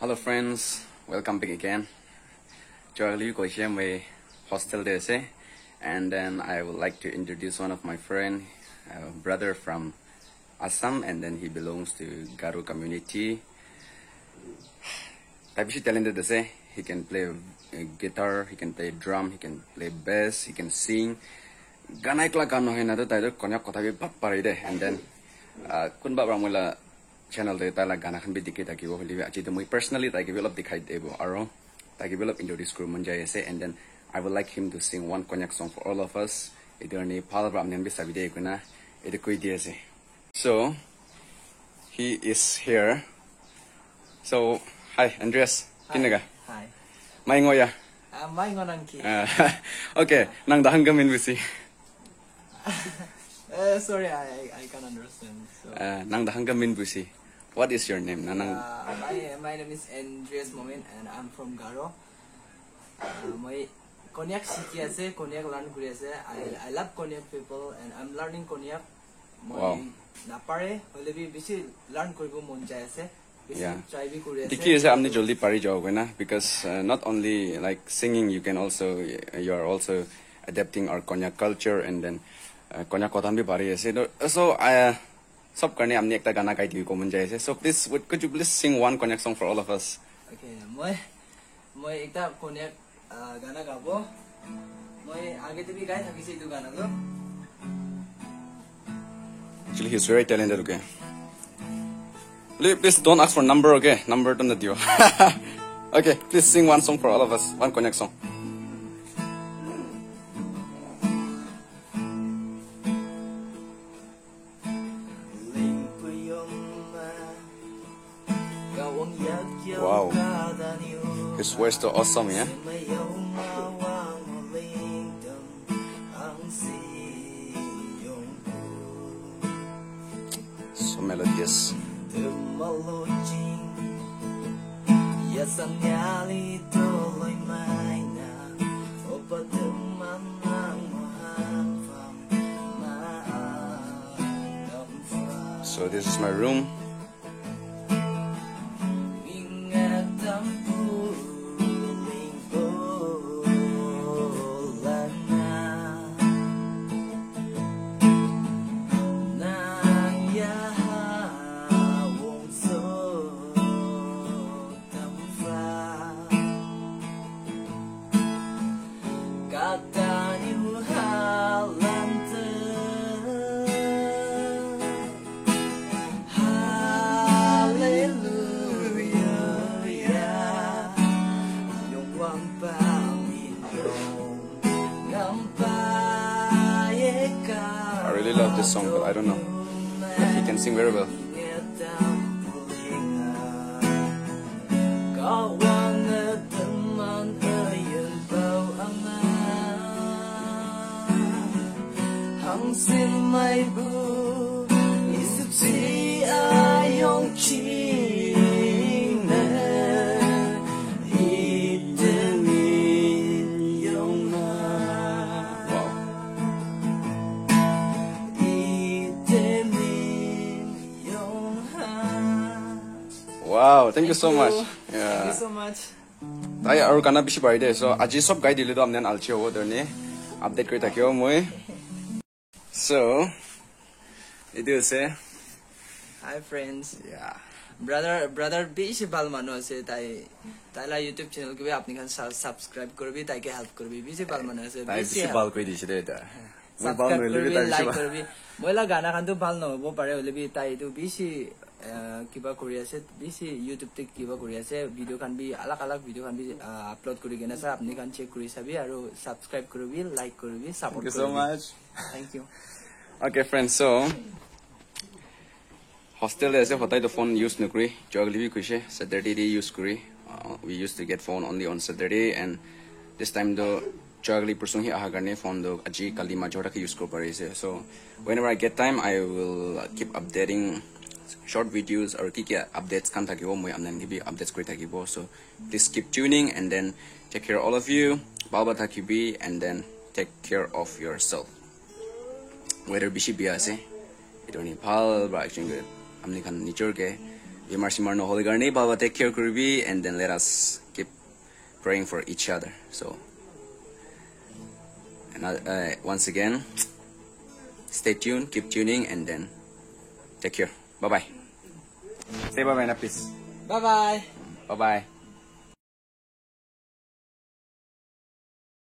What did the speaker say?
Hello friends, welcome back again. Joali ko siya may hostel there say, and then I would like to introduce one of my friend, brother from Assam, and then he belongs to Garo community. Type she talented to say he can play guitar, he can play drum, he can play bass, he can sing. Ganay kla gano hay na to tayo konyak kota bi pat pare de, and then kun ba mula channel de tala gana kan bi dikit aki wo libi achi to moi personally ta develop dikhai debo aro ta develop into this group manjay ase, and then I would like him to sing one konyak song for all of us. Idor ni palabra amnen bi sabi de kuna ede koi di ase. So he is here. So hi Andreas, kinaga? Hi. Maingoya. Maingon angki. Okay, nang dahang gamin bisi. Sorry, I can't understand. So. Nang dahang gamin bisi. What is your name? My name is Andreas Momin and I'm from Garo. My Konyak City ase, Konyak learn kuri ase. I love Konyak people and I'm learning Konyak. Wow. Napare, holebi bisi learn kuri ko mon jai ase. Yeah. Try bi kuri ase. Diki is amni joldi pari jaoge na, because not only like singing, you are also adapting our Konyak culture, and then Konyak kotan bi pari ase. So sab karne amni ekta gana gai di ko mon jai ase. So please, could you please sing one Konyak song for all of us? Okay, moi ekta Konyak gana gabo. Moi age te bi gai thaki se tu gana lo. Actually, he's very talented. Okay. Please don't ask for number. Okay, number don't let you. Okay, please sing one song for all of us. One Konyak song. Wow, his voice is so awesome, yeah. So melodious. So this is my room. I really love this song, but I don't know. But he can sing very well. Wow, thank you so much. Yeah. Thank you so much. I aru kana bishi bari de. So aji sob gai dile do amnen alche ho derne update koi thakyo moi. So idu se. Hi friends. Yeah. Brother bishi bal manu ase tai la YouTube channel ko bi apni khan subscribe korbi tai ke help korbi bishi bal manu ase bishi bal koi dise de ta. Subscribe korbi like korbi moila gana khan to bal no bo pare hole bi tai tu bishi kiba kori ase bishi YouTube te kiba kori ase video kan bi alag video kan bi upload kori gena sa apni kan check kori sabi aru subscribe korbi like korbi support korbi. Thank you so much. Thank you. Okay friends, so hostel ase hotai to phone use nukri jogli bi kuise Saturday day use kuri. We used to get phone only on Saturday, and this time though jogli person hi aha karne phone do aji kali ma jora ke use ko pare ase. So whenever I get time, I will keep updating short videos or kiki updates kan thakibo moi amnen gibi updates kori thakibo. So please keep tuning, and then take care all of you. Balba thakibi, and then take care of yourself. Whether bishi biya ase idoni phal ba action good amni kan nature ke Bimar Simar no holy garni Baba take care kuribi, and then let us keep praying for each other. So and once again, stay tuned, keep tuning, and then take care. Bye bye. Say bye bye na please. Bye bye. Bye bye.